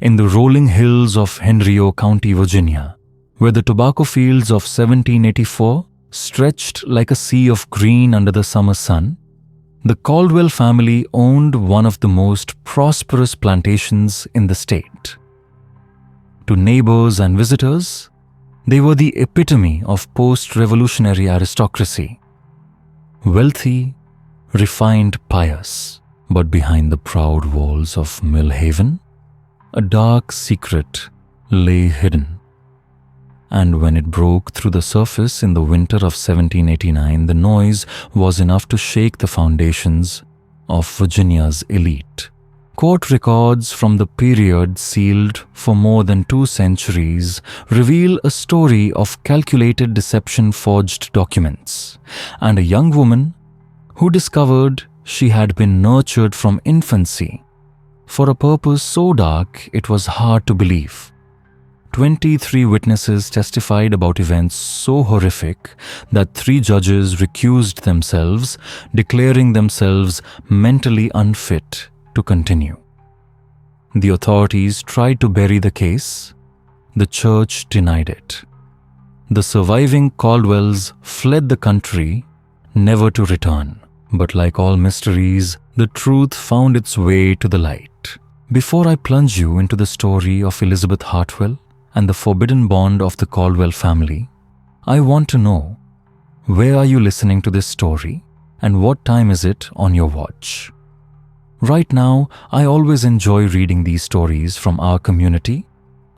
in the rolling hills of Henrio County, Virginia, where the tobacco fields of 1784 stretched like a sea of green under the summer sun, the Caldwell family owned one of the most prosperous plantations in the state. To neighbors and visitors, they were the epitome of post-revolutionary aristocracy. Wealthy, refined, pious, but behind the proud walls of Mill Haven, a dark secret lay hidden. And when it broke through the surface in the winter of 1789, the noise was enough to shake the foundations of Virginia's elite. Court records from the period, sealed for more than 2 centuries, reveal a story of calculated deception, forged documents, and a young woman who discovered she had been nurtured from infancy for a purpose so dark it was hard to believe. 23 witnesses testified about events so horrific that 3 judges recused themselves, declaring themselves mentally unfit to continue. The authorities tried to bury the case. The church denied it. The surviving Caldwells fled the country, never to return. But like all mysteries, the truth found its way to the light. Before I plunge you into the story of Elizabeth Hartwell and the forbidden bond of the Caldwell family, I want to know, where are you listening to this story and what time is it on your watch? Right now, I always enjoy reading these stories from our community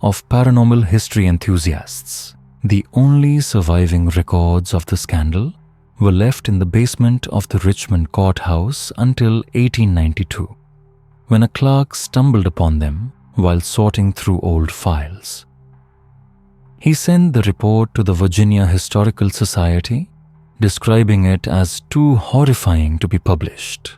of paranormal history enthusiasts. The only surviving records of the scandal were left in the basement of the Richmond courthouse until 1892, when a clerk stumbled upon them while sorting through old files. He sent the report to the Virginia Historical Society, describing it as too horrifying to be published.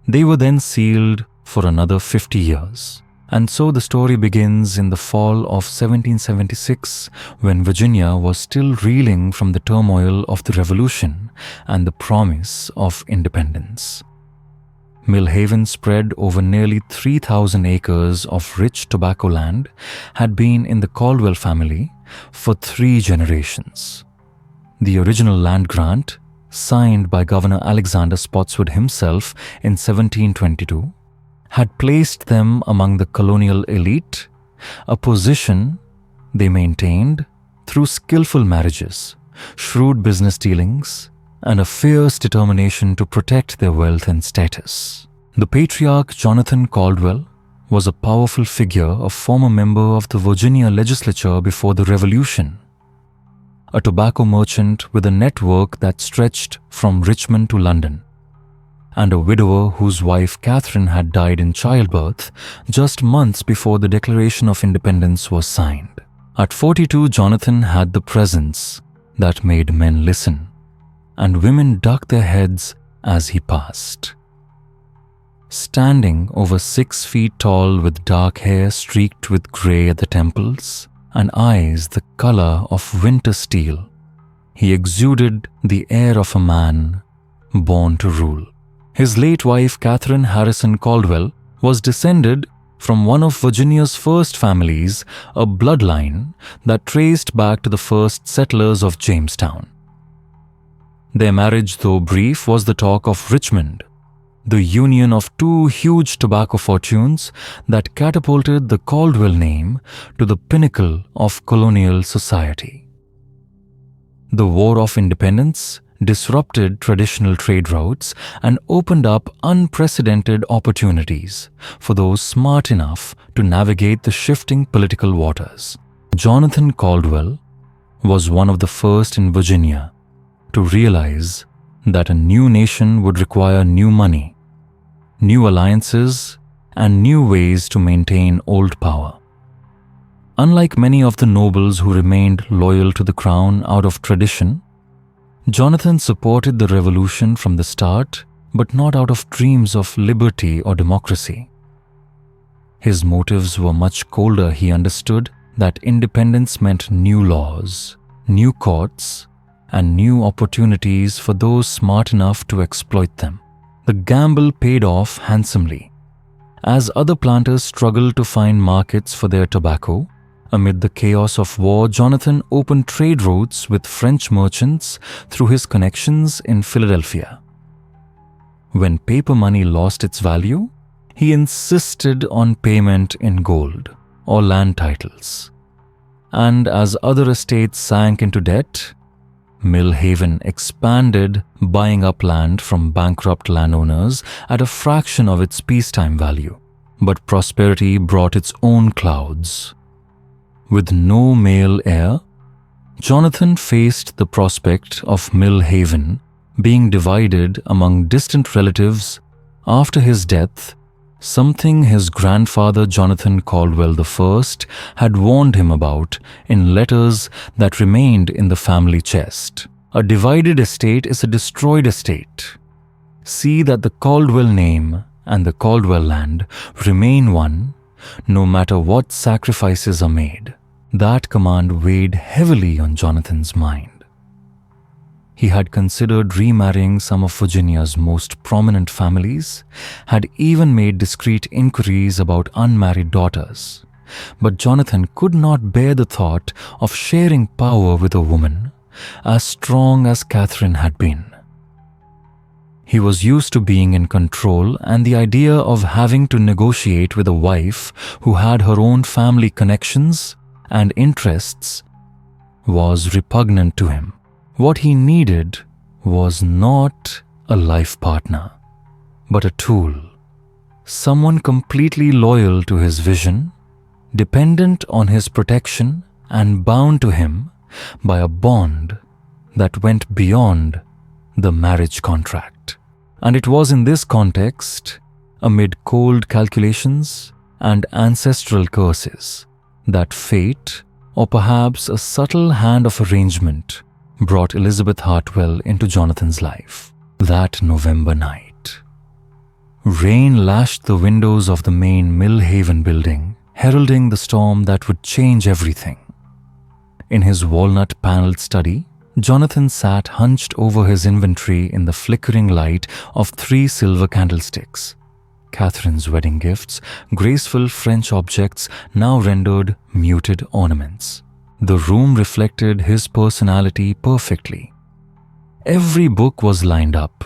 They were then sealed for another 50 years. And so the story begins in the fall of 1776, when Virginia was still reeling from the turmoil of the Revolution and the promise of independence. Mill Haven, spread over nearly 3,000 acres of rich tobacco land, had been in the Caldwell family for 3 generations. The original land grant, signed by Governor Alexander Spotswood himself in 1722, had placed them among the colonial elite, a position they maintained through skillful marriages, shrewd business dealings, and a fierce determination to protect their wealth and status. The patriarch Jonathan Caldwell was a powerful figure, a former member of the Virginia legislature before the Revolution, a tobacco merchant with a network that stretched from Richmond to London, and a widower whose wife Catherine had died in childbirth just months before the Declaration of Independence was signed. At 42, Jonathan had the presence that made men listen, and women ducked their heads as he passed. Standing over 6 feet tall, with dark hair streaked with grey at the temples and eyes the color of winter steel, he exuded the air of a man born to rule. His late wife, Catherine Harrison Caldwell, was descended from one of Virginia's first families, a bloodline that traced back to the first settlers of Jamestown. Their marriage, though brief, was the talk of Richmond, the union of 2 huge tobacco fortunes that catapulted the Caldwell name to the pinnacle of colonial society. The War of Independence disrupted traditional trade routes and opened up unprecedented opportunities for those smart enough to navigate the shifting political waters. Jonathan Caldwell was one of the first in Virginia to realize that a new nation would require new money, new alliances, and new ways to maintain old power. Unlike many of the nobles who remained loyal to the crown out of tradition, Jonathan supported the revolution from the start, but not out of dreams of liberty or democracy. His motives were much colder. He understood that independence meant new laws, new courts, and new opportunities for those smart enough to exploit them. The gamble paid off handsomely, As other planters struggled to find markets for their tobacco, amid the chaos of war, Jonathan opened trade routes with French merchants through his connections in Philadelphia. When paper money lost its value, he insisted on payment in gold or land titles. And as other estates sank into debt, Mill Haven expanded, buying up land from bankrupt landowners at a fraction of its peacetime value. But prosperity brought its own clouds. With no male heir, Jonathan faced the prospect of Mill Haven being divided among distant relatives after his death, something his grandfather Jonathan Caldwell I had warned him about in letters that remained in the family chest. A divided estate is a destroyed estate. See that the Caldwell name and the Caldwell land remain one, no matter what sacrifices are made. That command weighed heavily on Jonathan's mind. He had considered remarrying some of Virginia's most prominent families, had even made discreet inquiries about unmarried daughters. But Jonathan could not bear the thought of sharing power with a woman as strong as Catherine had been. He was used to being in control, and the idea of having to negotiate with a wife who had her own family connections and interests was repugnant to him. What he needed was not a life partner, but a tool. Someone completely loyal to his vision, dependent on his protection, and bound to him by a bond that went beyond the marriage contract. And it was in this context, amid cold calculations and ancestral curses, that fate, or perhaps a subtle hand of arrangement, brought Elizabeth Hartwell into Jonathan's life. That November night, rain lashed the windows of the main Mill Haven building, heralding the storm that would change everything. In his walnut-paneled study, Jonathan sat hunched over his inventory in the flickering light of 3 silver candlesticks. Catherine's wedding gifts, graceful French objects now rendered muted ornaments. The room reflected his personality perfectly. Every book was lined up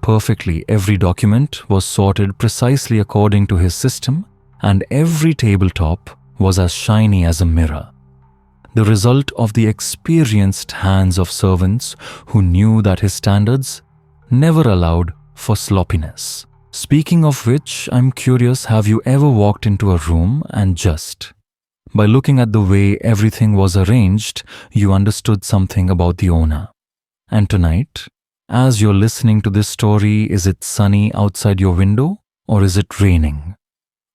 perfectly, every document was sorted precisely according to his system, and every tabletop was as shiny as a mirror. The result of the experienced hands of servants who knew that his standards never allowed for sloppiness. Speaking of which, I'm curious, have you ever walked into a room and just, by looking at the way everything was arranged, you understood something about the owner? And tonight, as you're listening to this story, is it sunny outside your window, or is it raining?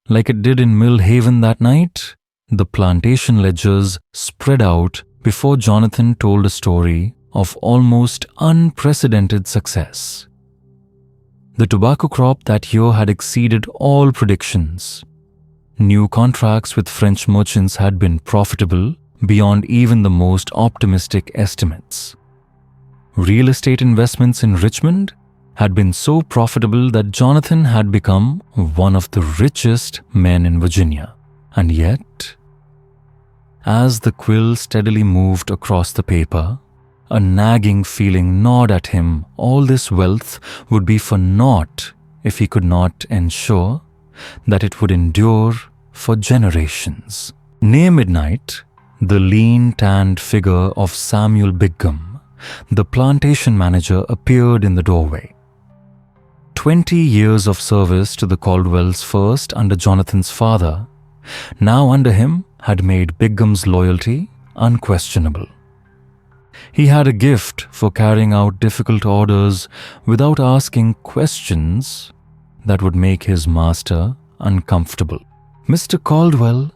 Like it did in Mill Haven that night, the plantation ledgers spread out before Jonathan told a story of almost unprecedented success. The tobacco crop that year had exceeded all predictions. New contracts with French merchants had been profitable beyond even the most optimistic estimates. Real estate investments in Richmond had been so profitable that Jonathan had become one of the richest men in Virginia. And yet, as the quill steadily moved across the paper, a nagging feeling gnawed at him. All this wealth would be for naught if he could not ensure that it would endure for generations. Near midnight, the lean, tanned figure of Samuel Bigham, the plantation manager, appeared in the doorway. 20 years of service to the Caldwells, first under Jonathan's father, now under him, had made Bigham's loyalty unquestionable. He had a gift for carrying out difficult orders without asking questions that would make his master uncomfortable. "Mr. Caldwell,"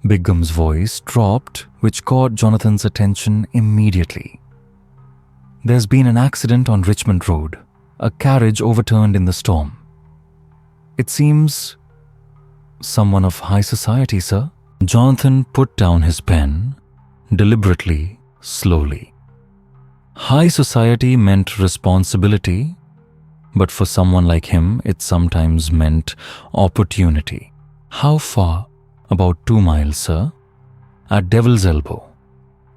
Bigham's voice dropped, which caught Jonathan's attention immediately. "There's been an accident on Richmond Road. A carriage overturned in the storm. It seems someone of high society, sir." Jonathan put down his pen, deliberately, slowly. High society meant responsibility, But for someone like him, it sometimes meant opportunity. How far? About 2 miles, sir. At Devil's Elbow,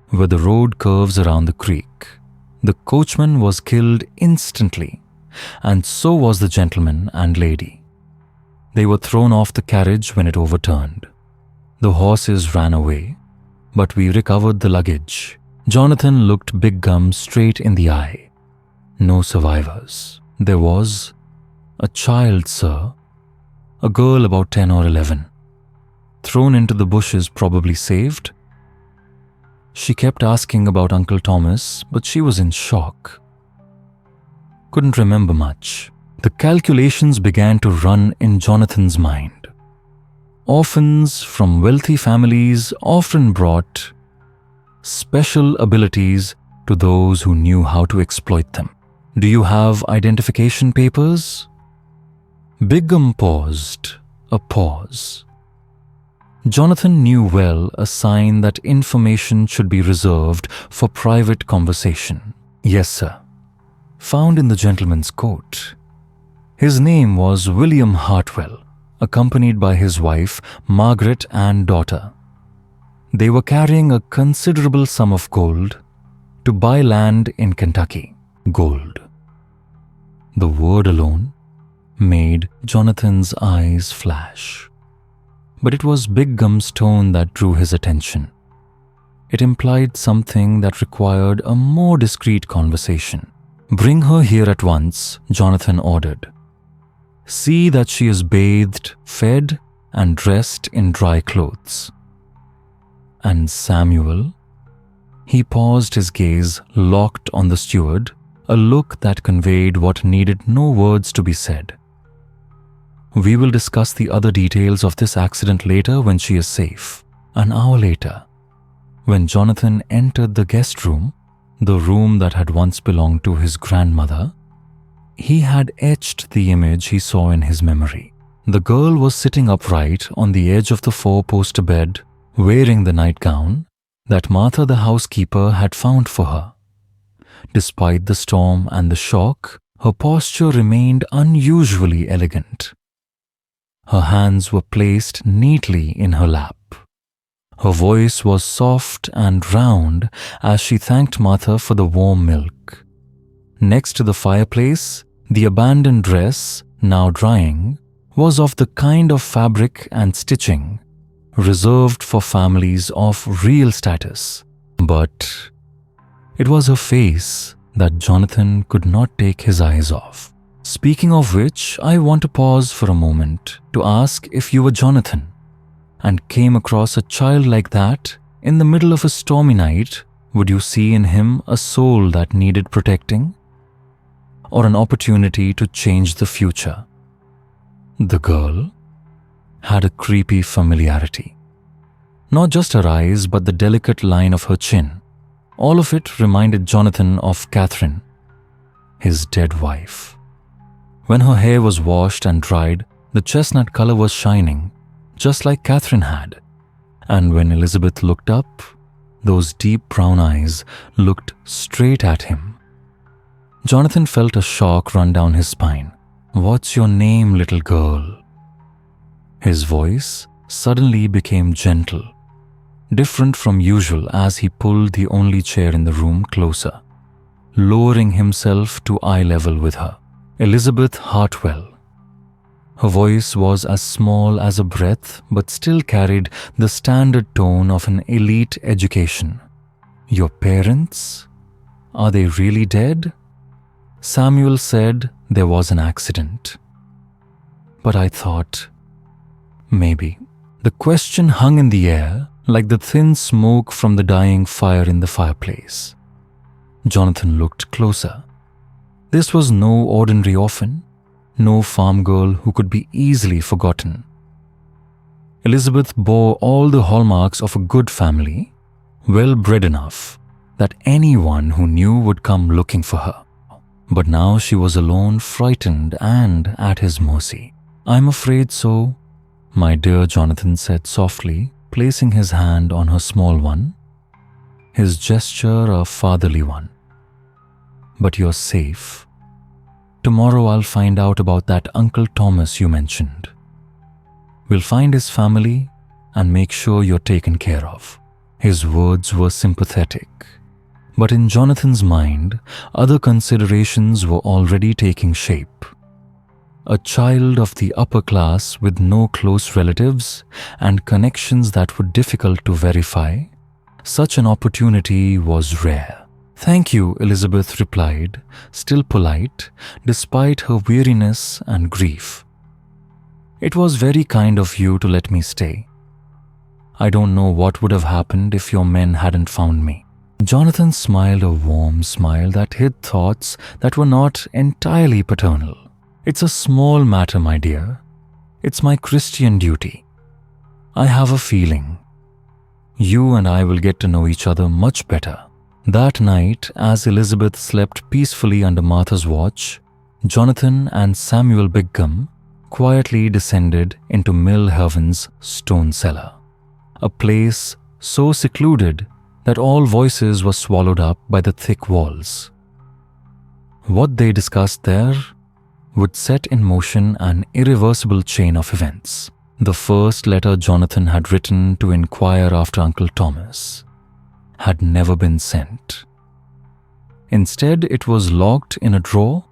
where the road curves around the creek. The coachman was killed instantly, and so was the gentleman and lady. They were thrown off the carriage when it overturned. The horses ran away, but we recovered the luggage. Jonathan looked Big Gum straight in the eye. No survivors. There was a child, sir. A girl about 10 or 11. Thrown into the bushes, probably saved. She kept asking about Uncle Thomas, but she was in shock. Couldn't remember much. The calculations began to run in Jonathan's mind. Orphans from wealthy families often brought special abilities to those who knew how to exploit them. Do you have identification papers? Big Gum paused. A pause. Jonathan knew well a sign that information should be reserved for private conversation. Yes, sir. Found in the gentleman's coat. His name was William Hartwell, accompanied by his wife, Margaret, and daughter. They were carrying a considerable sum of gold to buy land in Kentucky. Gold. The word alone made Jonathan's eyes flash. But it was Big Gum's tone that drew his attention. It implied something that required a more discreet conversation. Bring her here at once, Jonathan ordered. See that she is bathed, fed, and dressed in dry clothes. And Samuel? He paused, his gaze locked on the steward, a look that conveyed what needed no words to be said. We will discuss the other details of this accident later when she is safe. An hour later, when Jonathan entered the guest room, the room that had once belonged to his grandmother, he had etched the image he saw in his memory. The girl was sitting upright on the edge of the four-poster bed, wearing the nightgown that Martha the housekeeper had found for her. Despite the storm and the shock, her posture remained unusually elegant. Her hands were placed neatly in her lap. Her voice was soft and round as she thanked Martha for the warm milk. Next to the fireplace, the abandoned dress, now drying, was of the kind of fabric and stitching reserved for families of real status. But it was her face that Jonathan could not take his eyes off. Speaking of which, I want to pause for a moment to ask if you were Jonathan and came across a child like that in the middle of a stormy night, would you see in him a soul that needed protecting? Or an opportunity to change the future? The girl had a creepy familiarity. Not just her eyes, but the delicate line of her chin. All of it reminded Jonathan of Catherine, his dead wife. When her hair was washed and dried, the chestnut color was shining, just like Catherine had. And when Elizabeth looked up, those deep brown eyes looked straight at him. Jonathan felt a shock run down his spine. "What's your name, little girl?" His voice suddenly became gentle, different from usual as he pulled the only chair in the room closer, lowering himself to eye level with her. Elizabeth Hartwell. Her voice was as small as a breath, but still carried the standard tone of an elite education. "Your parents? Are they really dead?" Samuel said there was an accident. But I thought, maybe. The question hung in the air like the thin smoke from the dying fire in the fireplace. Jonathan looked closer. This was no ordinary orphan, no farm girl who could be easily forgotten. Elizabeth bore all the hallmarks of a good family, well bred enough that anyone who knew would come looking for her. But now she was alone, frightened, and at his mercy. "I'm afraid so," my dear Jonathan said softly, placing his hand on her small one, his gesture a fatherly one. "But you're safe. Tomorrow I'll find out about that Uncle Thomas you mentioned. We'll find his family and make sure you're taken care of." His words were sympathetic, but in Jonathan's mind, other considerations were already taking shape. A child of the upper class with no close relatives and connections that were difficult to verify, such an opportunity was rare. "Thank you," Elizabeth replied, still polite, despite her weariness and grief. "It was very kind of you to let me stay. I don't know what would have happened if your men hadn't found me." Jonathan smiled a warm smile that hid thoughts that were not entirely paternal. "It's a small matter, my dear. It's my Christian duty. I have a feeling you and I will get to know each other much better." That night, as Elizabeth slept peacefully under Martha's watch, Jonathan and Samuel Bigham quietly descended into Mill Heaven's stone cellar, a place so secluded that all voices were swallowed up by the thick walls. What they discussed there would set in motion an irreversible chain of events. The first letter Jonathan had written to inquire after Uncle Thomas had never been sent. Instead, it was locked in a drawer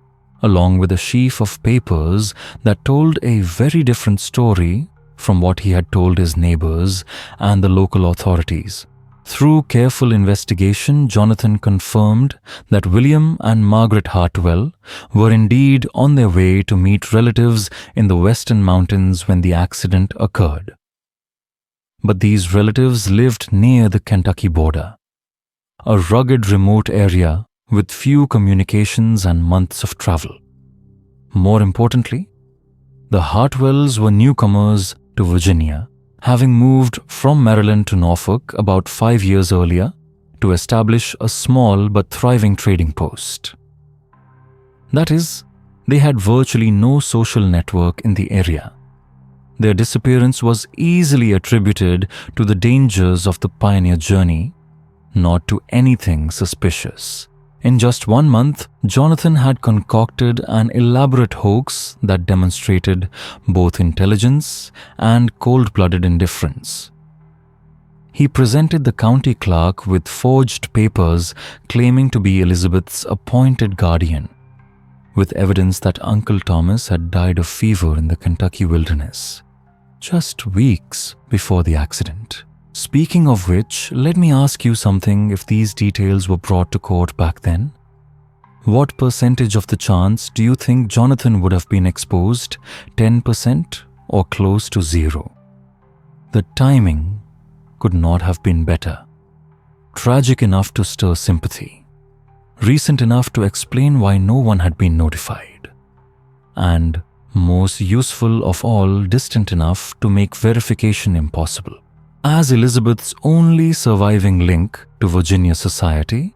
along with a sheaf of papers that told a very different story from what he had told his neighbors and the local authorities. Through careful investigation, Jonathan confirmed that William and Margaret Hartwell were indeed on their way to meet relatives in the Western Mountains when the accident occurred. But these relatives lived near the Kentucky border, a rugged remote area with few communications and months of travel. More importantly, the Hartwells were newcomers to Virginia, having moved from Maryland to Norfolk about 5 years earlier to establish a small but thriving trading post. That is, they had virtually no social network in the area. Their disappearance was easily attributed to the dangers of the pioneer journey, not to anything suspicious. In just 1 month, Jonathan had concocted an elaborate hoax that demonstrated both intelligence and cold-blooded indifference. He presented the county clerk with forged papers claiming to be Elizabeth's appointed guardian, with evidence that Uncle Thomas had died of fever in the Kentucky wilderness, just weeks before the accident. Speaking of which, let me ask you something. If these details were brought to court back then, what percentage of the chance do you think Jonathan would have been exposed? 10% or close to 0? The timing could not have been better. Tragic enough to stir sympathy, recent enough to explain why no one had been notified, and most useful of all, distant enough to make verification impossible. As Elizabeth's only surviving link to Virginia society,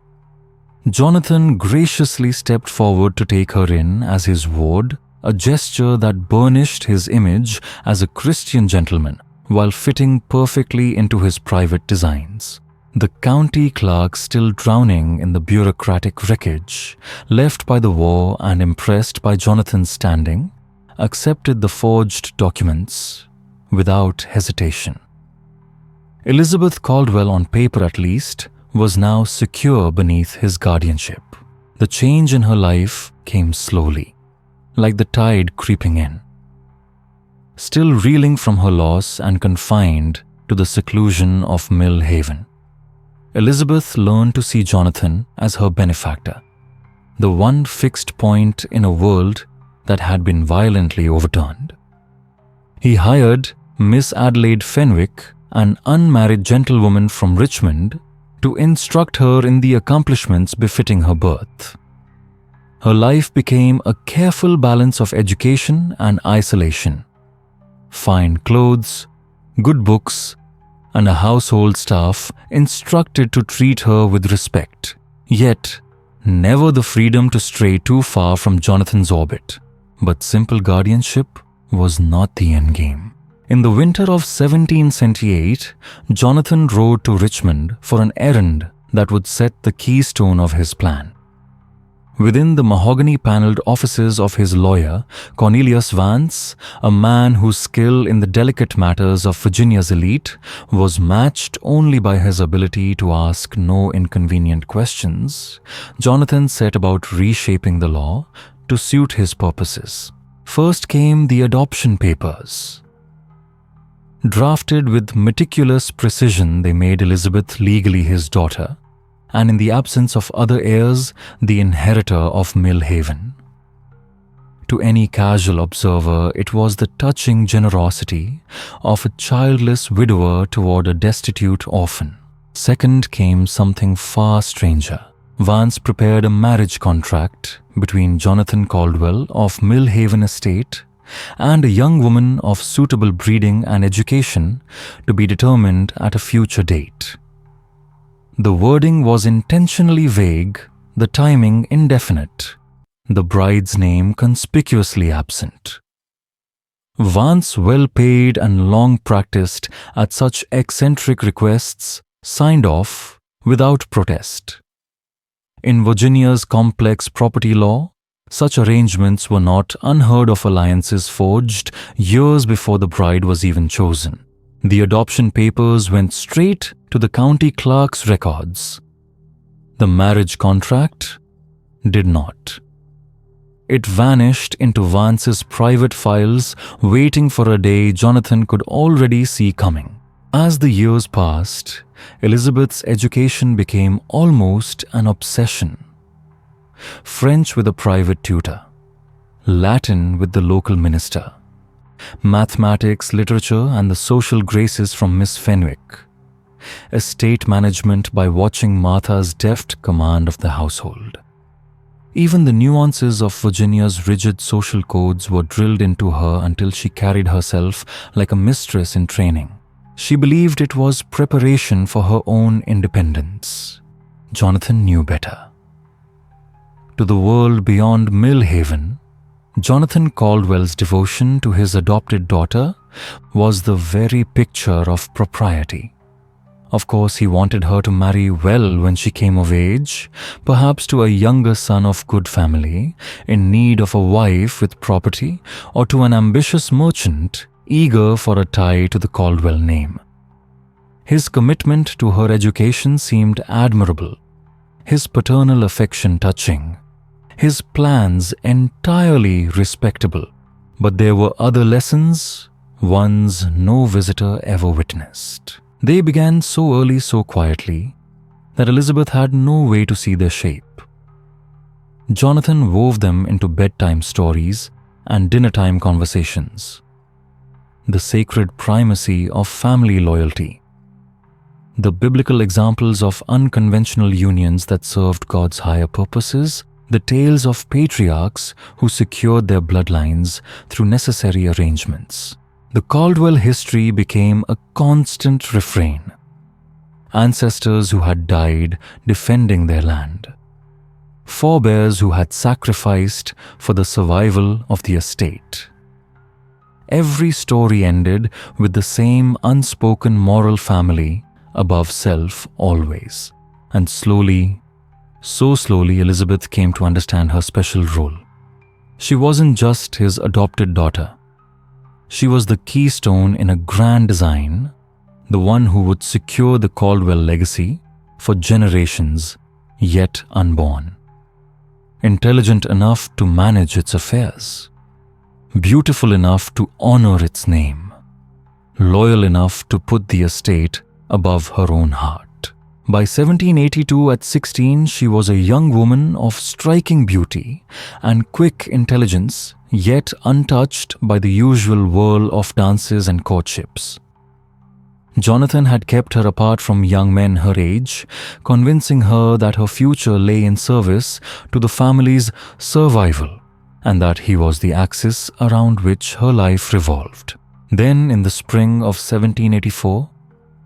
Jonathan graciously stepped forward to take her in as his ward, a gesture that burnished his image as a Christian gentleman while fitting perfectly into his private designs. The county clerk, still drowning in the bureaucratic wreckage left by the war and impressed by Jonathan's standing, accepted the forged documents without hesitation. Elizabeth Caldwell, on paper at least, was now secure beneath his guardianship. The change in her life came slowly, like the tide creeping in. Still reeling from her loss and confined to the seclusion of Mill Haven, Elizabeth learned to see Jonathan as her benefactor, the one fixed point in a world that had been violently overturned. He hired Miss Adelaide Fenwick, an unmarried gentlewoman from Richmond, to instruct her in the accomplishments befitting her birth. Her life became a careful balance of education and isolation, fine clothes, good books, and a household staff instructed to treat her with respect, yet never the freedom to stray too far from Jonathan's orbit. But simple guardianship was not the endgame. In the winter of 1778, Jonathan rode to Richmond for an errand that would set the keystone of his plan. Within the mahogany-paneled offices of his lawyer, Cornelius Vance, a man whose skill in the delicate matters of Virginia's elite was matched only by his ability to ask no inconvenient questions, Jonathan set about reshaping the law to suit his purposes. First came the adoption papers. Drafted with meticulous precision, they made Elizabeth legally his daughter, and in the absence of other heirs, the inheritor of Mill Haven. To any casual observer, it was the touching generosity of a childless widower toward a destitute orphan. Second came something far stranger. Vance prepared a marriage contract between Jonathan Caldwell of Mill Haven Estate and a young woman of suitable breeding and education to be determined at a future date. The wording was intentionally vague, the timing indefinite, the bride's name conspicuously absent. Vance, well paid and long practiced at such eccentric requests, signed off without protest. In Virginia's complex property law, such arrangements were not unheard of alliances forged years before the bride was even chosen. The adoption papers went straight to the county clerk's records. The marriage contract did not. It vanished into Vance's private files, waiting for a day Jonathan could already see coming. As the years passed, Elizabeth's education became almost an obsession. French with a private tutor, Latin with the local minister, mathematics, literature, and the social graces from Miss Fenwick, estate management by watching Martha's deft command of the household. Even the nuances of Virginia's rigid social codes were drilled into her until she carried herself like a mistress in training. She believed it was preparation for her own independence. Jonathan knew better. To the world beyond Mill Haven, Jonathan Caldwell's devotion to his adopted daughter was the very picture of propriety. Of course, he wanted her to marry well when she came of age, perhaps to a younger son of good family, in need of a wife with property, or to an ambitious merchant eager for a tie to the Caldwell name. His commitment to her education seemed admirable, his paternal affection touching, his plans entirely respectable. But there were other lessons, ones no visitor ever witnessed. They began so early, so quietly, that Elizabeth had no way to see their shape. Jonathan wove them into bedtime stories and dinner-time conversations. The sacred primacy of family loyalty. The biblical examples of unconventional unions that served God's higher purposes, the tales of patriarchs who secured their bloodlines through necessary arrangements. The Caldwell history became a constant refrain. Ancestors who had died defending their land. Forebears who had sacrificed for the survival of the estate. Every story ended with the same unspoken moral family above self always. And slowly, so slowly, Elizabeth came to understand her special role. She wasn't just his adopted daughter. She was the keystone in a grand design, the one who would secure the Caldwell legacy for generations yet unborn. Intelligent enough to manage its affairs. Beautiful enough to honor its name. Loyal enough to put the estate above her own heart. By 1782, at 16, she was a young woman of striking beauty and quick intelligence, yet untouched by the usual whirl of dances and courtships. Jonathan had kept her apart from young men her age, convincing her that her future lay in service to the family's survival, and that he was the axis around which her life revolved. Then, in the spring of 1784,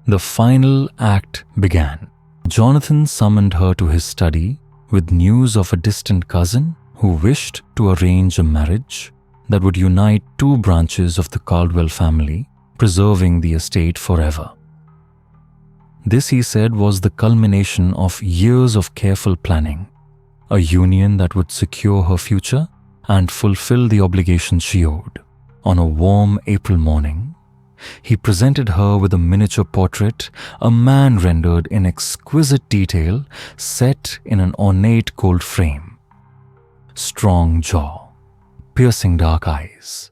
the final act began. Jonathan summoned her to his study with news of a distant cousin who wished to arrange a marriage that would unite two branches of the Caldwell family, preserving the estate forever. This, he said, was the culmination of years of careful planning, a union that would secure her future and fulfill the obligations she owed. On a warm April morning, he presented her with a miniature portrait, a man rendered in exquisite detail, set in an ornate gold frame. Strong jaw, piercing dark eyes,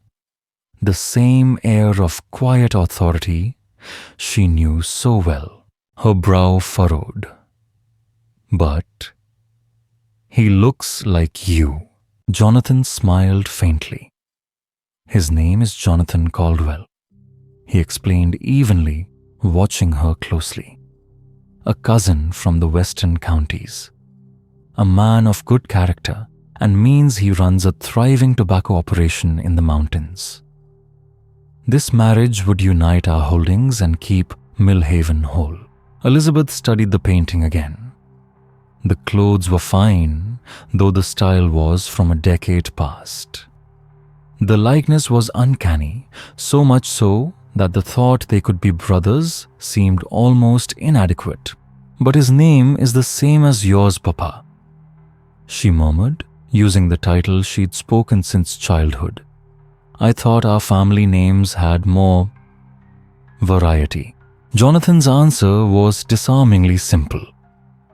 the same air of quiet authority she knew so well, her brow furrowed. "But he looks like you." Jonathan smiled faintly. "His name is Jonathan Caldwell," he explained evenly, watching her closely. "A cousin from the western counties. A man of good character, and means he runs a thriving tobacco operation in the mountains. This marriage would unite our holdings and keep Millhaven whole." Elizabeth studied the painting again. The clothes were fine, though the style was from a decade past. The likeness was uncanny, so much so that the thought they could be brothers seemed almost inadequate. "But his name is the same as yours, Papa," she murmured, using the title she'd spoken since childhood. "I thought our family names had more variety." Jonathan's answer was disarmingly simple,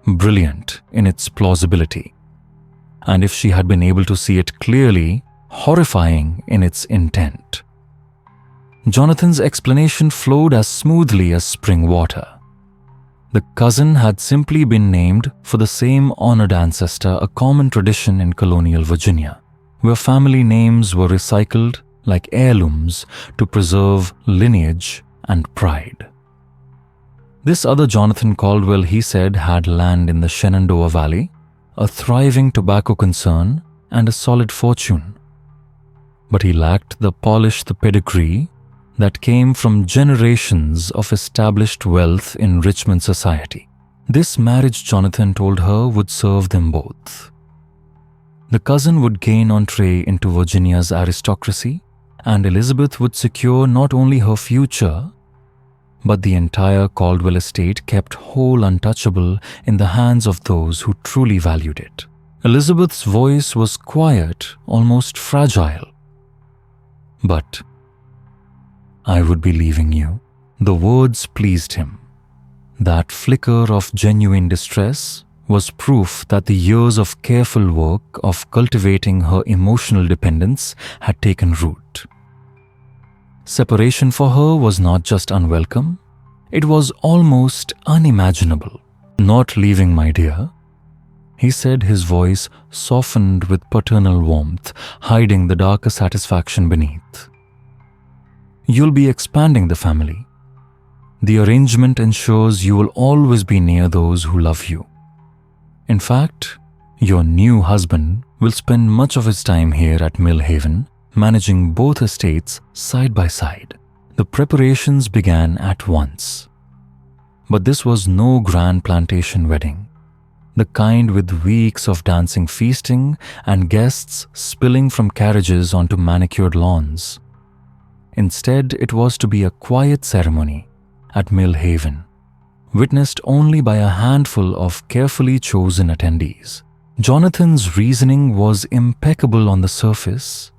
brilliant in its plausibility, and if she had been able to see it clearly, horrifying in its intent. Jonathan's explanation flowed as smoothly as spring water. The cousin had simply been named for the same honored ancestor, a common tradition in colonial Virginia, where family names were recycled like heirlooms to preserve lineage and pride. This other Jonathan Caldwell, he said, had land in the Shenandoah Valley, a thriving tobacco concern, and a solid fortune. But he lacked the polished pedigree that came from generations of established wealth in Richmond society. This marriage, Jonathan told her, would serve them both. The cousin would gain entree into Virginia's aristocracy, and Elizabeth would secure not only her future, but the entire Caldwell estate, kept whole untouchable in the hands of those who truly valued it. Elizabeth's voice was quiet, almost fragile. "But I would be leaving you." The words pleased him. That flicker of genuine distress was proof that the years of careful work of cultivating her emotional dependence had taken root. Separation for her was not just unwelcome, it was almost unimaginable. "Not leaving, my dear," he said, his voice softened with paternal warmth, hiding the darker satisfaction beneath. "You'll be expanding the family. The arrangement ensures you will always be near those who love you. In fact, your new husband will spend much of his time here at Millhaven, managing both estates side by side." The preparations began at once. But this was no grand plantation wedding, the kind with weeks of dancing, feasting, and guests spilling from carriages onto manicured lawns. Instead, it was to be a quiet ceremony at Millhaven, witnessed only by a handful of carefully chosen attendees. Jonathan's reasoning was impeccable on the surface.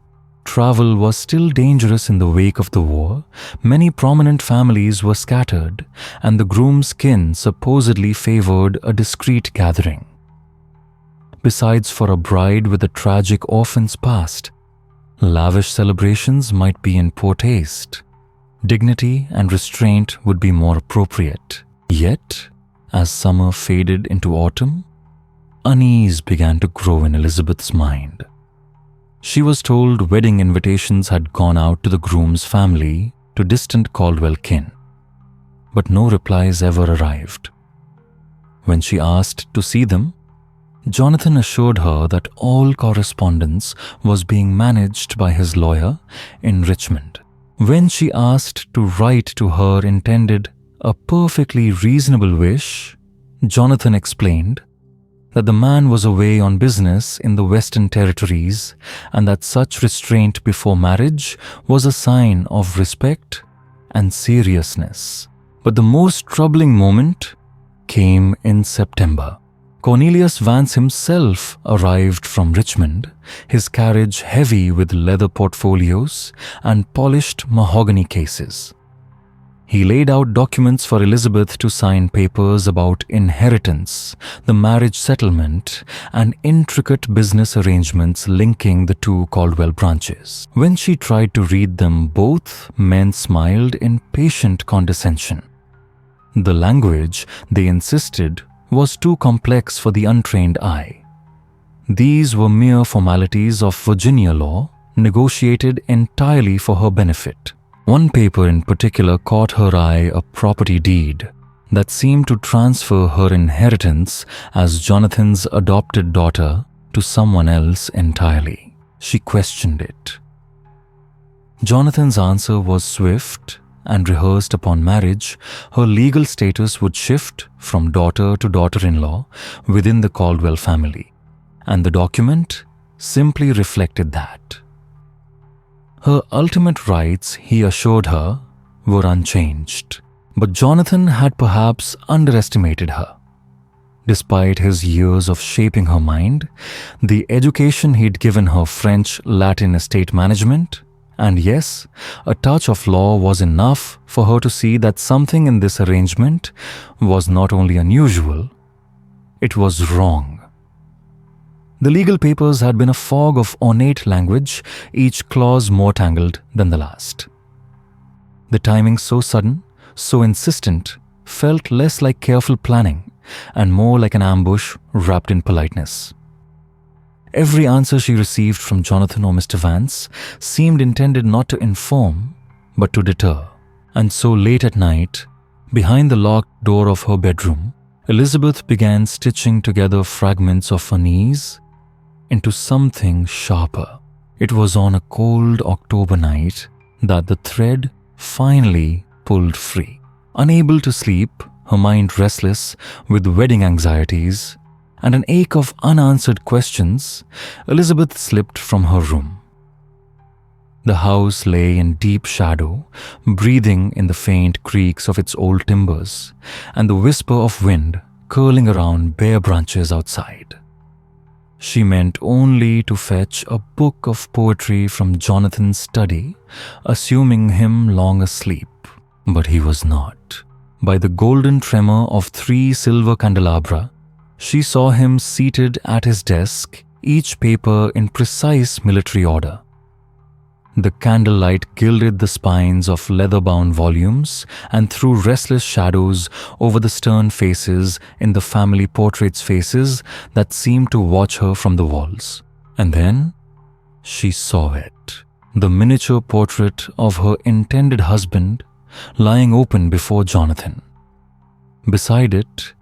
Travel was still dangerous in the wake of the war, many prominent families were scattered, and the groom's kin supposedly favored a discreet gathering. Besides, for a bride with a tragic orphan's past, lavish celebrations might be in poor taste. Dignity and restraint would be more appropriate. Yet, as summer faded into autumn, unease began to grow in Elizabeth's mind. She was told wedding invitations had gone out to the groom's family, to distant Caldwell kin, but no replies ever arrived. When she asked to see them, Jonathan assured her that all correspondence was being managed by his lawyer in Richmond. When she asked to write to her intended a perfectly reasonable wish, Jonathan explained that the man was away on business in the Western Territories and that such restraint before marriage was a sign of respect and seriousness. But the most troubling moment came in September. Cornelius Vance himself arrived from Richmond, his carriage heavy with leather portfolios and polished mahogany cases. He laid out documents for Elizabeth to sign papers about inheritance, the marriage settlement, and intricate business arrangements linking the two Caldwell branches. When she tried to read them, both men smiled in patient condescension. The language, they insisted, was too complex for the untrained eye. These were mere formalities of Virginia law, negotiated entirely for her benefit. One paper in particular caught her eye, a property deed that seemed to transfer her inheritance as Jonathan's adopted daughter to someone else entirely. She questioned it. Jonathan's answer was swift and rehearsed. Upon marriage, her legal status would shift from daughter to daughter-in-law within the Caldwell family, and the document simply reflected that. Her ultimate rights, he assured her, were unchanged. But Jonathan had perhaps underestimated her. Despite his years of shaping her mind, the education he'd given her, French, Latin estate management, and yes, a touch of law, was enough for her to see that something in this arrangement was not only unusual, it was wrong. The legal papers had been a fog of ornate language, each clause more tangled than the last. The timing, so sudden, so insistent, felt less like careful planning and more like an ambush wrapped in politeness. Every answer she received from Jonathan or Mr. Vance seemed intended not to inform, but to deter. And so late at night, behind the locked door of her bedroom, Elizabeth began stitching together fragments of unease into something sharper. It was on a cold October night that the thread finally pulled free. Unable to sleep, her mind restless with wedding anxieties and an ache of unanswered questions, Elizabeth slipped from her room. The house lay in deep shadow, breathing in the faint creaks of its old timbers and the whisper of wind curling around bare branches outside. She meant only to fetch a book of poetry from Jonathan's study, assuming him long asleep. But he was not. By the golden tremor of 3 silver candelabra, she saw him seated at his desk, each paper in precise military order. The candlelight gilded the spines of leather-bound volumes and threw restless shadows over the stern faces in the family portraits, faces that seemed to watch her from the walls. And then she saw it. The miniature portrait of her intended husband lying open before Jonathan. Beside it,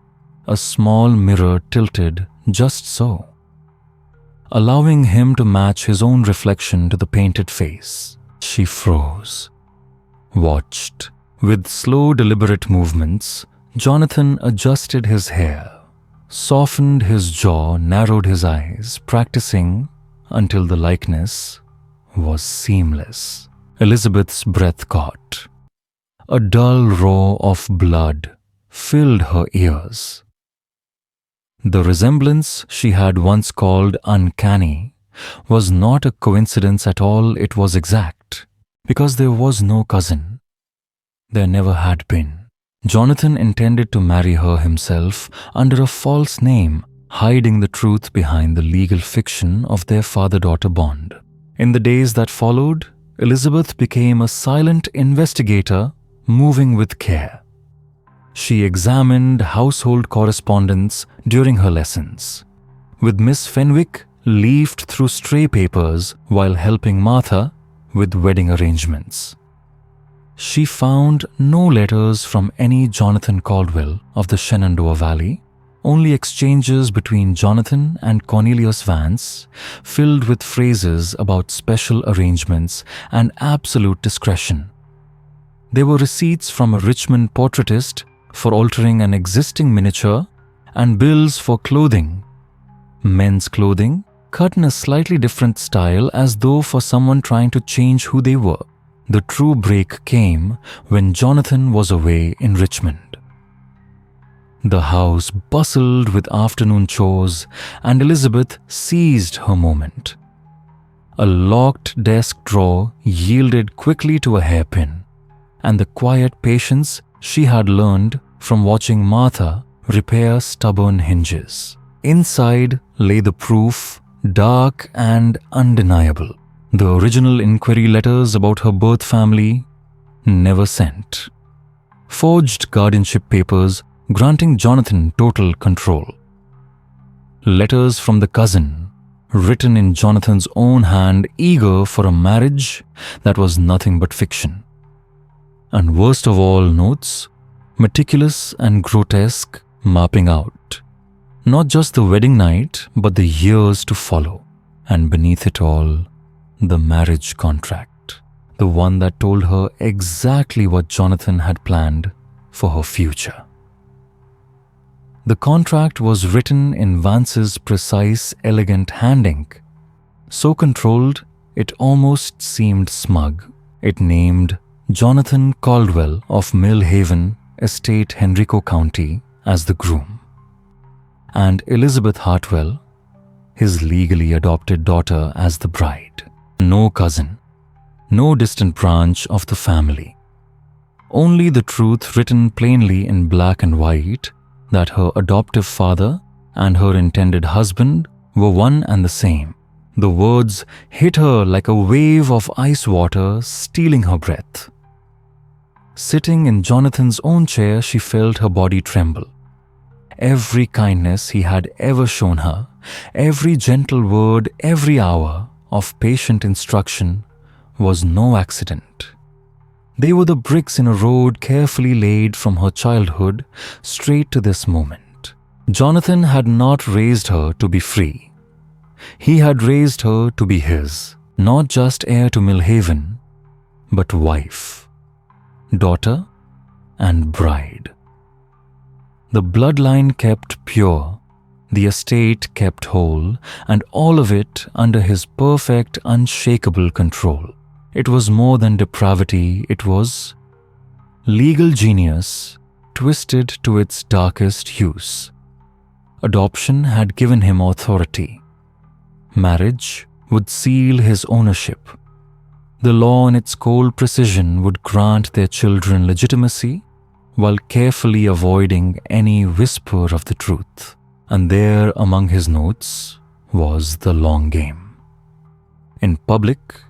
a small mirror tilted just so, allowing him to match his own reflection to the painted face. She froze, watched. With slow, deliberate movements, Jonathan adjusted his hair, softened his jaw, narrowed his eyes, practicing until the likeness was seamless. Elizabeth's breath caught. A dull roar of blood filled her ears. The resemblance she had once called uncanny was not a coincidence at all. It was exact, because there was no cousin. There never had been. Jonathan intended to marry her himself under a false name, hiding the truth behind the legal fiction of their father-daughter bond. In the days that followed, Elizabeth became a silent investigator, moving with care. She examined household correspondence during her lessons. With Miss Fenwick, leafed through stray papers while helping Martha with wedding arrangements. She found no letters from any Jonathan Caldwell of the Shenandoah Valley, only exchanges between Jonathan and Cornelius Vance, filled with phrases about special arrangements and absolute discretion. There were receipts from a Richmond portraitist for altering an existing miniature and bills for clothing. Men's clothing cut in a slightly different style, as though for someone trying to change who they were. The true break came when Jonathan was away in Richmond. The house bustled with afternoon chores, and Elizabeth seized her moment. A locked desk drawer yielded quickly to a hairpin, and the quiet patience she had learned from watching Martha repair stubborn hinges. Inside lay the proof, dark and undeniable. The original inquiry letters about her birth family, never sent. Forged guardianship papers granting Jonathan total control. Letters from the cousin, written in Jonathan's own hand, eager for a marriage that was nothing but fiction. And worst of all, notes, meticulous and grotesque, mapping out not just the wedding night, but the years to follow. And beneath it all, the marriage contract, the one that told her exactly what Jonathan had planned for her future. The contract was written in Vance's precise, elegant hand ink, so controlled it almost seemed smug. It named Jonathan Caldwell of Millhaven, Estate, Henrico County, as the groom, and Elizabeth Hartwell, his legally adopted daughter, as the bride. No cousin, no distant branch of the family. Only the truth written plainly in black and white that her adoptive father and her intended husband were one and the same. The words hit her like a wave of ice water, stealing her breath. Sitting in Jonathan's own chair, she felt her body tremble. Every kindness he had ever shown her, every gentle word, every hour of patient instruction was no accident. They were the bricks in a road carefully laid from her childhood straight to this moment. Jonathan had not raised her to be free. He had raised her to be his, not just heir to Millhaven, but wife, daughter, and bride. The bloodline kept pure, the estate kept whole, and all of it under his perfect, unshakable control. It was more than depravity, it was legal genius twisted to its darkest use. Adoption had given him authority. Marriage would seal his ownership. The law in its cold precision would grant their children legitimacy while carefully avoiding any whisper of the truth. And there among his notes was the long game. In public,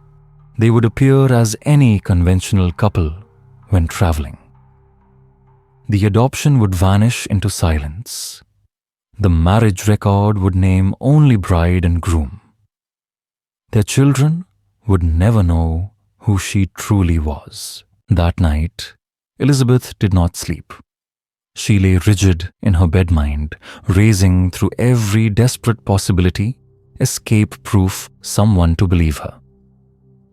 they would appear as any conventional couple when traveling. The adoption would vanish into silence. The marriage record would name only bride and groom. Their children would never know who she truly was. That night, Elizabeth did not sleep. She lay rigid in her bed mind, racing through every desperate possibility, escape-proof someone to believe her.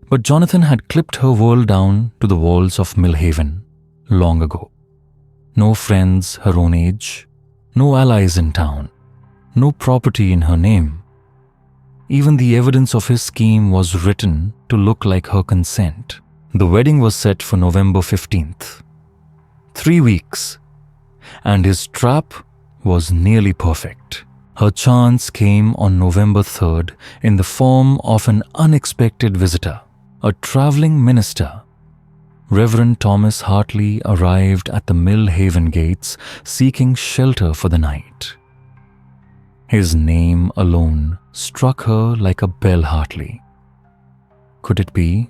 But Jonathan had clipped her world down to the walls of Millhaven long ago. No friends her own age, no allies in town, no property in her name. Even the evidence of his scheme was written to look like her consent. The wedding was set for November 15th. 3 weeks. And his trap was nearly perfect. Her chance came on November 3rd in the form of an unexpected visitor. A traveling minister. Reverend Thomas Hartley arrived at the Millhaven gates seeking shelter for the night. His name alone struck her like a bell. Hartley. Could it be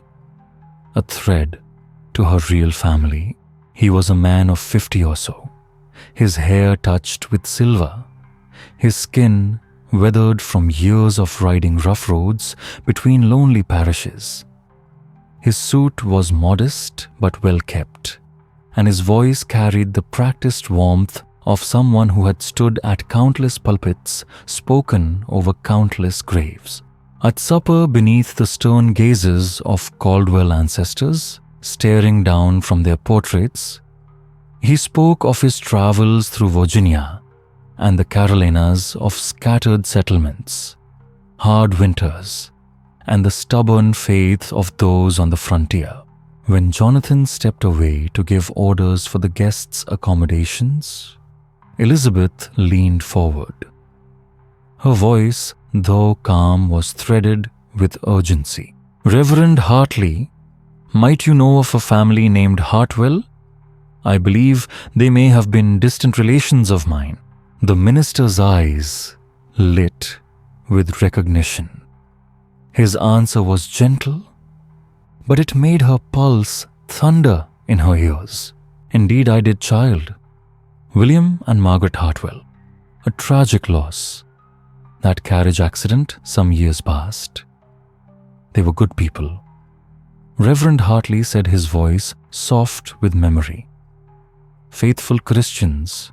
a thread to her real family? He was a man of 50 or so, his hair touched with silver, his skin weathered from years of riding rough roads between lonely parishes. His suit was modest but well kept, and his voice carried the practiced warmth of someone who had stood at countless pulpits, spoken over countless graves. At supper beneath the stern gazes of Caldwell ancestors, staring down from their portraits, he spoke of his travels through Virginia and the Carolinas, of scattered settlements, hard winters, and the stubborn faith of those on the frontier. When Jonathan stepped away to give orders for the guests' accommodations, Elizabeth leaned forward. Her voice, though calm, was threaded with urgency. "Reverend Hartley, might you know of a family named Hartwell? I believe they may have been distant relations of mine." The minister's eyes lit with recognition. His answer was gentle, but it made her pulse thunder in her ears. "Indeed, I did, child. William and Margaret Hartwell. A tragic loss. That carriage accident some years past. They were good people." Reverend Hartley said, his voice soft with memory. "Faithful Christians,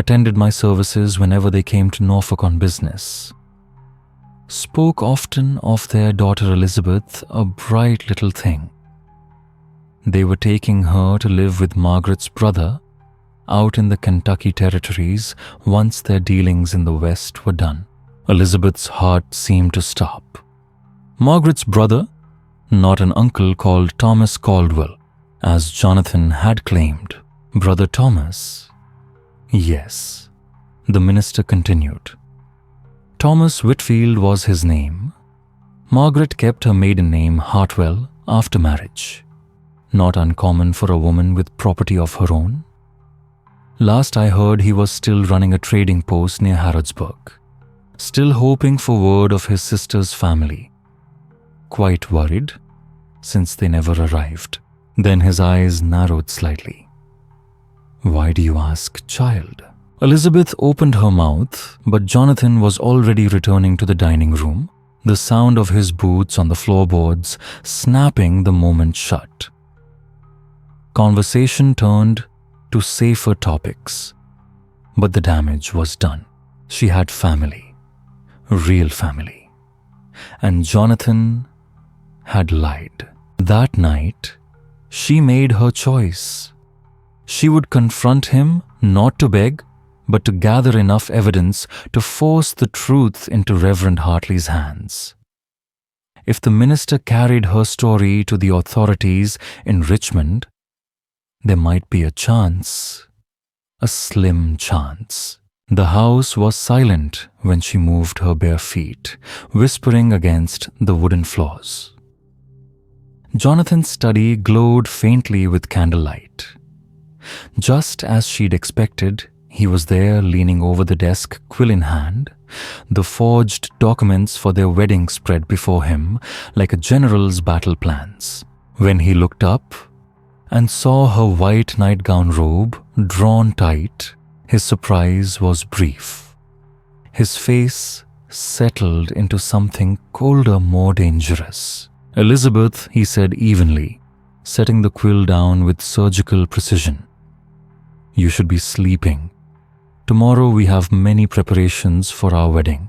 attended my services whenever they came to Norfolk on business. Spoke often of their daughter Elizabeth, a bright little thing. They were taking her to live with Margaret's brother out in the Kentucky territories once their dealings in the West were done." Elizabeth's heart seemed to stop. Margaret's brother, not an uncle called Thomas Caldwell, as Jonathan had claimed. Brother Thomas? Yes, the minister continued. Thomas Whitfield was his name. Margaret kept her maiden name Hartwell after marriage. Not uncommon for a woman with property of her own. Last I heard, he was still running a trading post near Harrodsburg, still hoping for word of his sister's family. Quite worried, since they never arrived. Then his eyes narrowed slightly. "Why do you ask, child?" Elizabeth opened her mouth, but Jonathan was already returning to the dining room, the sound of his boots on the floorboards snapping the moment shut. Conversation turned to safer topics, but the damage was done. She had family, real family, and Jonathan had lied. That night, she made her choice. She would confront him not to beg, but to gather enough evidence to force the truth into Reverend Hartley's hands. If the minister carried her story to the authorities in Richmond, there might be a chance, a slim chance. The house was silent when she moved her bare feet, whispering against the wooden floors. Jonathan's study glowed faintly with candlelight. Just as she'd expected, he was there leaning over the desk, quill in hand, the forged documents for their wedding spread before him like a general's battle plans. When he looked up and saw her white nightgown robe drawn tight, his surprise was brief. His face settled into something colder, more dangerous. "Elizabeth," he said evenly, setting the quill down with surgical precision. "You should be sleeping. Tomorrow we have many preparations for our wedding."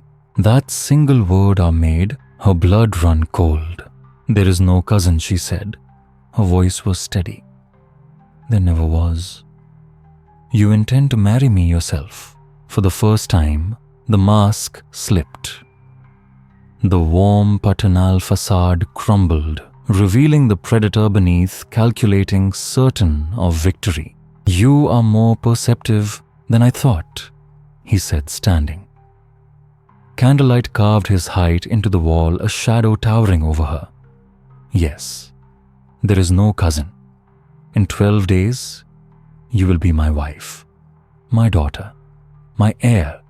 That single word, our maid, her blood run cold. "There is no cousin," she said. Her voice was steady. "There never was." "You intend to marry me yourself?" For the first time, the mask slipped. The warm paternal facade crumbled, revealing the predator beneath, calculating, certain of victory. "You are more perceptive than I thought," he said, standing. Candlelight carved his height into the wall, a shadow towering over her. "Yes, there is no cousin. In 12 days, you will be my wife, my daughter, my heir,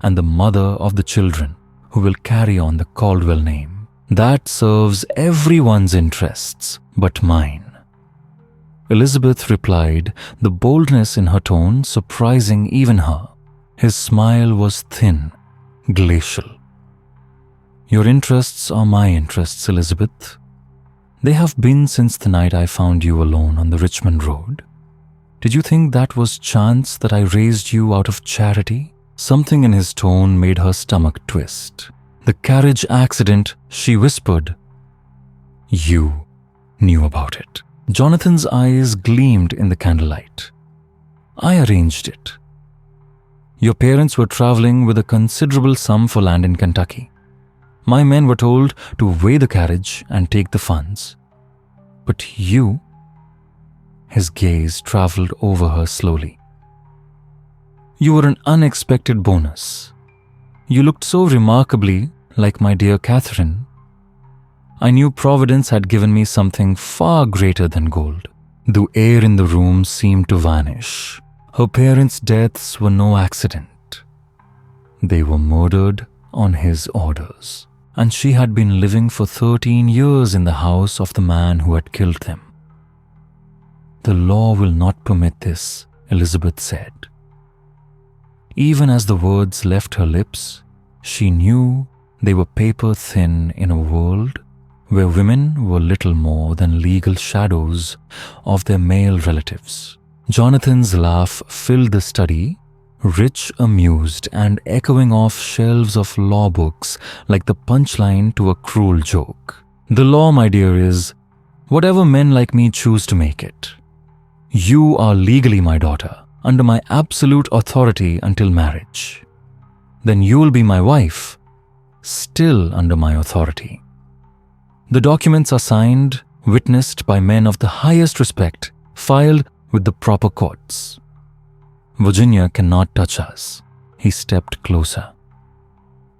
and the mother of the children who will carry on the Caldwell name. That serves everyone's interests but mine." Elizabeth replied, the boldness in her tone surprising even her. His smile was thin, glacial. "Your interests are my interests, Elizabeth. They have been since the night I found you alone on the Richmond Road. Did you think that was chance, that I raised you out of charity?" Something in his tone made her stomach twist. "The carriage accident," she whispered. "You knew about it." Jonathan's eyes gleamed in the candlelight. "I arranged it. Your parents were traveling with a considerable sum for land in Kentucky. My men were told to weigh the carriage and take the funds. But you..." His gaze traveled over her slowly. You were an unexpected bonus. You looked so remarkably like my dear Catherine. I knew Providence had given me something far greater than gold. The air in the room seemed to vanish. Her parents' deaths were no accident. They were murdered on his orders, and she had been living for 13 years in the house of the man who had killed them. The law will not permit this, Elizabeth said. Even as the words left her lips, she knew they were paper thin in a world where women were little more than legal shadows of their male relatives. Jonathan's laugh filled the study, rich, amused, and echoing off shelves of law books like the punchline to a cruel joke. The law, my dear, is whatever men like me choose to make it. You are legally my daughter, under my absolute authority until marriage. Then you will be my wife, still under my authority. The documents are signed, witnessed by men of the highest respect, filed with the proper courts. Virginia cannot touch us. He stepped closer.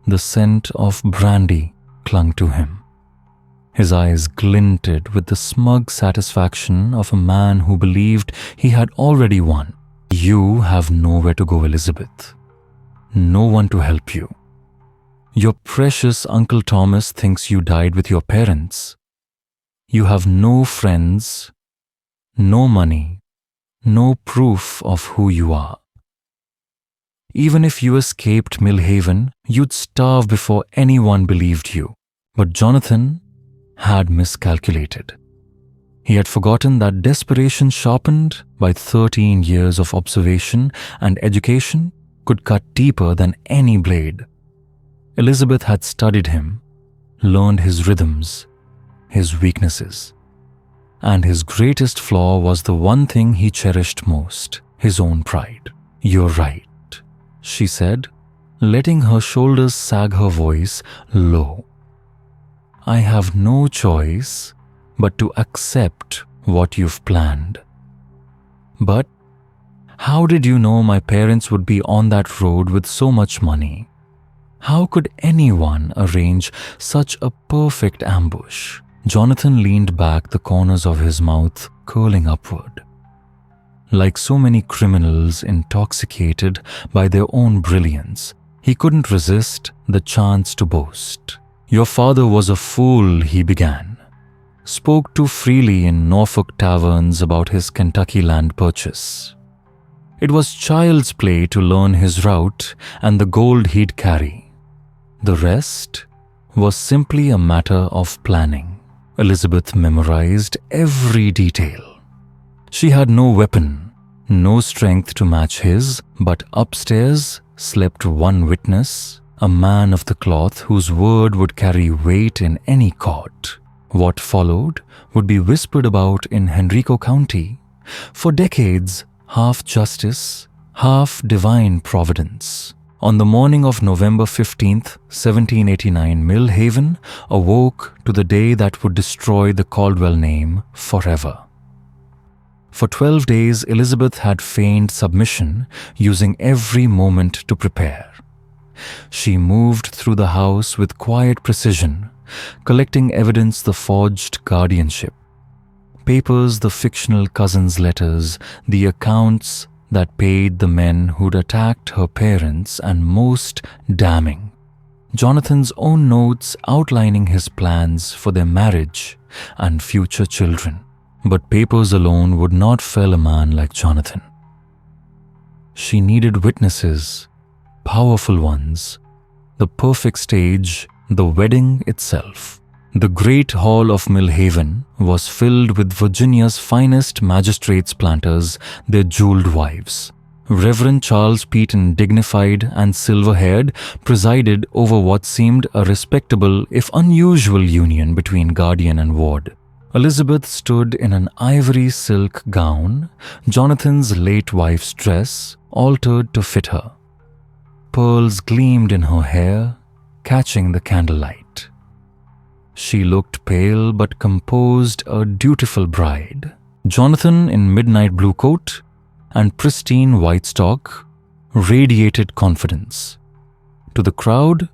The scent of brandy clung to him. His eyes glinted with the smug satisfaction of a man who believed he had already won. You have nowhere to go, Elizabeth. No one to help you. Your precious Uncle Thomas thinks you died with your parents. You have no friends, no money, no proof of who you are. Even if you escaped Millhaven, you'd starve before anyone believed you. But Jonathan had miscalculated. He had forgotten that desperation sharpened by 13 years of observation and education could cut deeper than any blade. Elizabeth had studied him, learned his rhythms, his weaknesses. And his greatest flaw was the one thing he cherished most, his own pride. You're right, she said, letting her shoulders sag, her voice low. I have no choice but to accept what you've planned. But how did you know my parents would be on that road with so much money? How could anyone arrange such a perfect ambush? Jonathan leaned back, the corners of his mouth curling upward. Like so many criminals intoxicated by their own brilliance, he couldn't resist the chance to boast. Your father was a fool, he began. Spoke too freely in Norfolk taverns about his Kentucky land purchase. It was child's play to learn his route and the gold he'd carry. The rest was simply a matter of planning. Elizabeth memorized every detail. She had no weapon, no strength to match his, but upstairs slept one witness, a man of the cloth whose word would carry weight in any court. What followed would be whispered about in Henrico County. For decades, half justice, half divine providence. On the morning of November 15th, 1789, Millhaven awoke to the day that would destroy the Caldwell name forever. For 12 days, Elizabeth had feigned submission, using every moment to prepare. She moved through the house with quiet precision, collecting evidence: the forged guardianship, papers, the fictional cousin's letters, the accounts that paid the men who'd attacked her parents, and most damning, Jonathan's own notes outlining his plans for their marriage and future children. But papers alone would not fell a man like Jonathan. She needed witnesses, powerful ones, the perfect stage, the wedding itself. The great hall of Millhaven was filled with Virginia's finest magistrates planters, their jeweled wives. Reverend Charles Peaton, dignified and silver-haired, presided over what seemed a respectable, if unusual, union between guardian and ward. Elizabeth stood in an ivory silk gown, Jonathan's late wife's dress, altered to fit her. Pearls gleamed in her hair, catching the candlelight. She looked pale but composed, a dutiful bride. Jonathan, in midnight blue coat and pristine white stock, radiated confidence. To the crowd,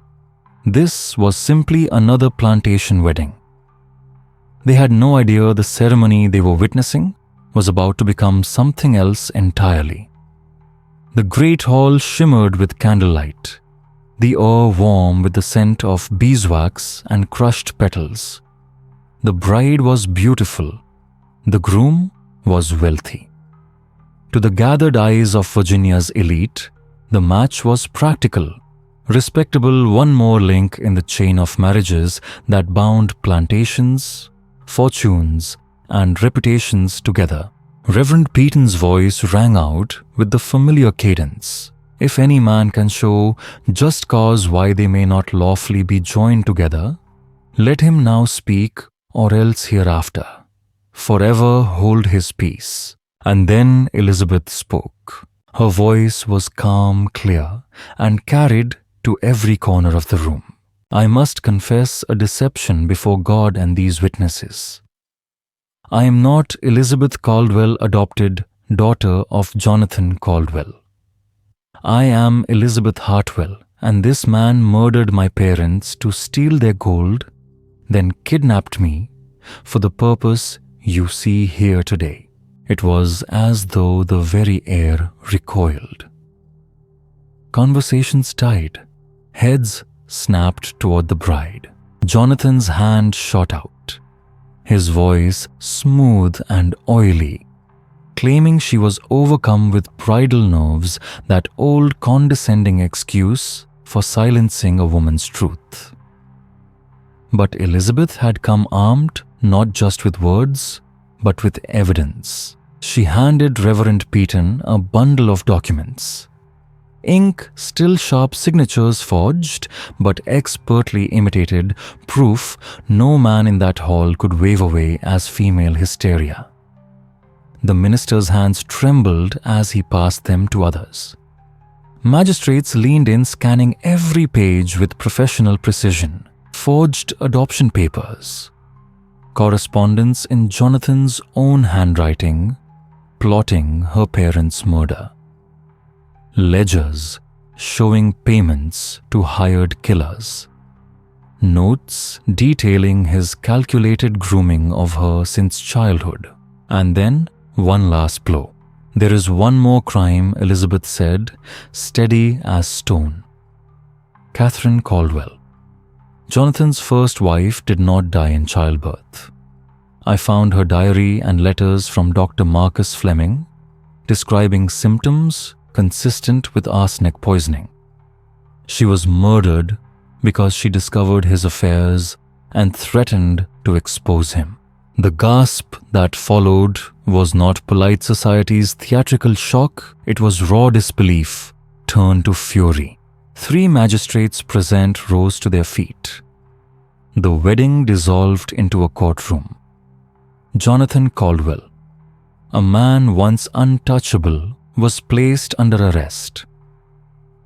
this was simply another plantation wedding. They had no idea the ceremony they were witnessing was about to become something else entirely. The great hall shimmered with candlelight, the air warm with the scent of beeswax and crushed petals. The bride was beautiful. The groom was wealthy. To the gathered eyes of Virginia's elite, the match was practical, respectable, one more link in the chain of marriages that bound plantations, fortunes, and reputations together. Reverend Peaton's voice rang out with the familiar cadence. If any man can show just cause why they may not lawfully be joined together, let him now speak, or else hereafter forever hold his peace. And then Elizabeth spoke. Her voice was calm, clear, and carried to every corner of the room. I must confess a deception before God and these witnesses. I am not Elizabeth Caldwell, adopted daughter of Jonathan Caldwell. I am Elizabeth Hartwell, and this man murdered my parents to steal their gold, then kidnapped me for the purpose you see here today. It was as though the very air recoiled. Conversations died. Heads snapped toward the bride. Jonathan's hand shot out, his voice smooth and oily, claiming she was overcome with bridal nerves, that old condescending excuse for silencing a woman's truth. But Elizabeth had come armed not just with words, but with evidence. She handed Reverend Peaton a bundle of documents. Ink, still sharp signatures forged, but expertly imitated, proof no man in that hall could wave away as female hysteria. The minister's hands trembled as he passed them to others. Magistrates leaned in, scanning every page with professional precision. Forged adoption papers, correspondence in Jonathan's own handwriting, plotting her parents' murder. Ledgers showing payments to hired killers. Notes detailing his calculated grooming of her since childhood. And then one last blow. There is one more crime, Elizabeth said, steady as stone. Catherine Caldwell. Jonathan's first wife did not die in childbirth. I found her diary and letters from Dr. Marcus Fleming describing symptoms consistent with arsenic poisoning. She was murdered because she discovered his affairs and threatened to expose him. The gasp that followed was not polite society's theatrical shock, it was raw disbelief turned to fury. 3 magistrates present rose to their feet. The wedding dissolved into a courtroom. Jonathan Caldwell, a man once untouchable, was placed under arrest.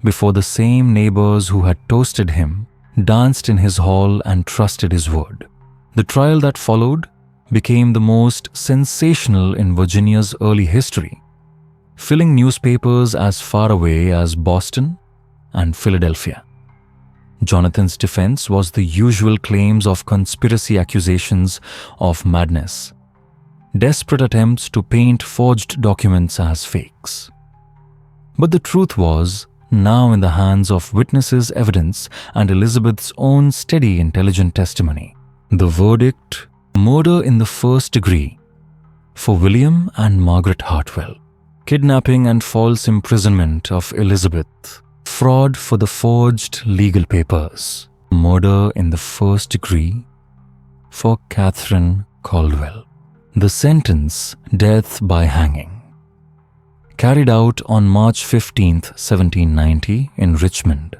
Before the same neighbors who had toasted him, danced in his hall and trusted his word. The trial that followed became the most sensational in Virginia's early history, filling newspapers as far away as Boston and Philadelphia. Jonathan's defense was the usual claims of conspiracy, accusations of madness, desperate attempts to paint forged documents as fakes. But the truth was now in the hands of witnesses' evidence and Elizabeth's own steady, intelligent testimony. The verdict: murder in the first degree for William and Margaret Hartwell, kidnapping and false imprisonment of Elizabeth, fraud for the forged legal papers, murder in the first degree for Catherine Caldwell. The sentence: death by hanging. Carried out on March 15, 1790 in Richmond,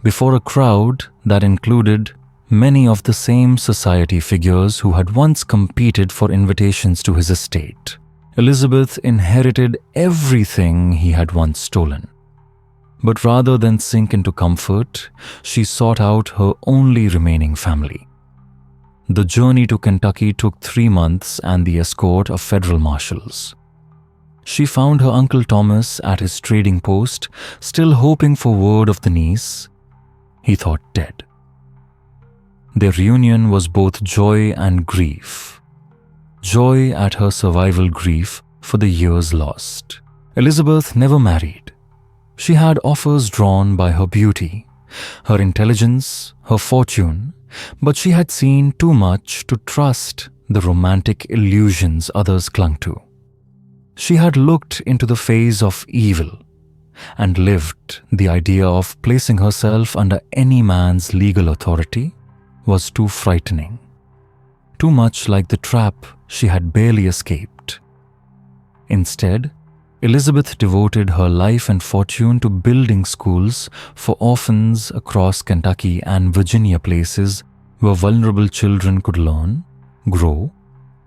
before a crowd that included many of the same society figures who had once competed for invitations to his estate. Elizabeth inherited everything he had once stolen. But rather than sink into comfort, she sought out her only remaining family. The journey to Kentucky took 3 months and the escort of federal marshals. She found her Uncle Thomas at his trading post, still hoping for word of the niece he thought dead. Their reunion was both joy and grief. Joy at her survival, grief for the years lost. Elizabeth never married. She had offers drawn by her beauty, her intelligence, her fortune, but she had seen too much to trust the romantic illusions others clung to. She had looked into the face of evil and lived the idea of placing herself under any man's legal authority was too frightening, too much like the trap she had barely escaped. Instead, Elizabeth devoted her life and fortune to building schools for orphans across Kentucky and Virginia, places where vulnerable children could learn, grow,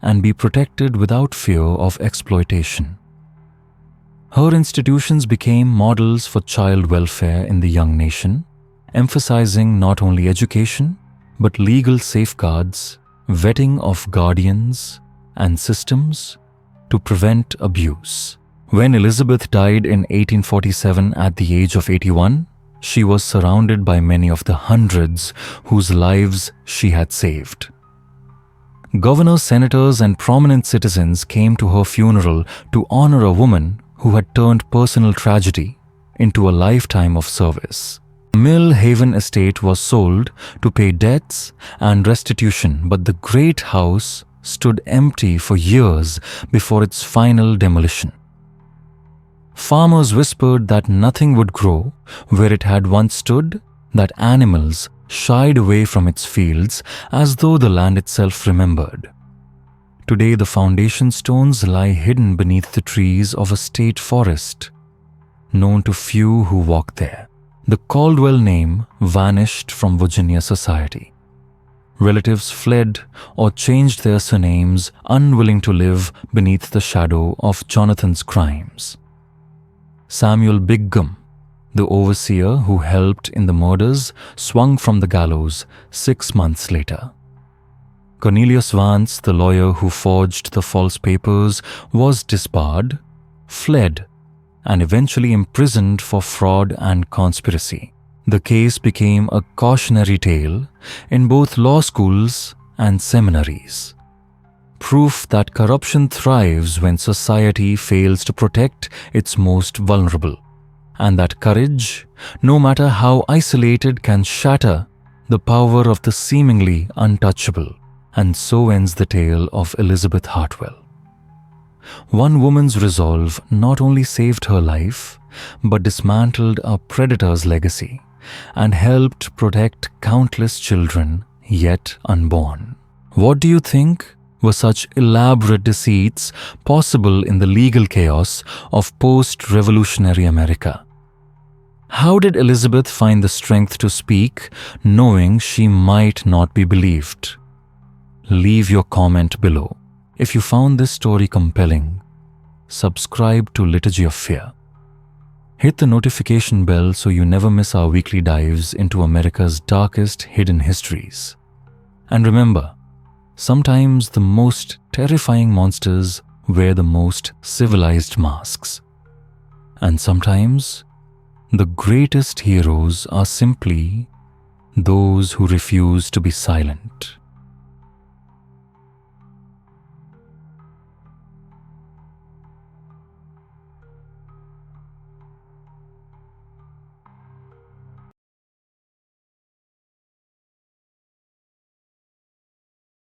and be protected without fear of exploitation. Her institutions became models for child welfare in the young nation, emphasizing not only education, but legal safeguards, vetting of guardians, and systems to prevent abuse. When Elizabeth died in 1847 at the age of 81, she was surrounded by many of the hundreds whose lives she had saved. Governors, senators, and prominent citizens came to her funeral to honor a woman who had turned personal tragedy into a lifetime of service. Mill Haven estate was sold to pay debts and restitution, but the great house stood empty for years before its final demolition. Farmers whispered that nothing would grow where it had once stood, that animals shied away from its fields as though the land itself remembered. Today, the foundation stones lie hidden beneath the trees of a state forest, known to few who walk there. The Caldwell name vanished from Virginia society. Relatives fled or changed their surnames, unwilling to live beneath the shadow of Jonathan's crimes. Samuel Bigham, the overseer who helped in the murders, swung from the gallows 6 months later. Cornelius Vance, the lawyer who forged the false papers, was disbarred, fled, and eventually imprisoned for fraud and conspiracy. The case became a cautionary tale in both law schools and seminaries. Proof that corruption thrives when society fails to protect its most vulnerable, and that courage, no matter how isolated, can shatter the power of the seemingly untouchable. And so ends the tale of Elizabeth Hartwell. One woman's resolve not only saved her life, but dismantled a predator's legacy and helped protect countless children yet unborn. What do you think were such elaborate deceits possible in the legal chaos of post-revolutionary America? How did Elizabeth find the strength to speak, knowing she might not be believed? Leave your comment below. If you found this story compelling, subscribe to Liturgy of Fear. Hit the notification bell so you never miss our weekly dives into America's darkest hidden histories. And remember, sometimes the most terrifying monsters wear the most civilized masks. And sometimes the greatest heroes are simply those who refuse to be silent.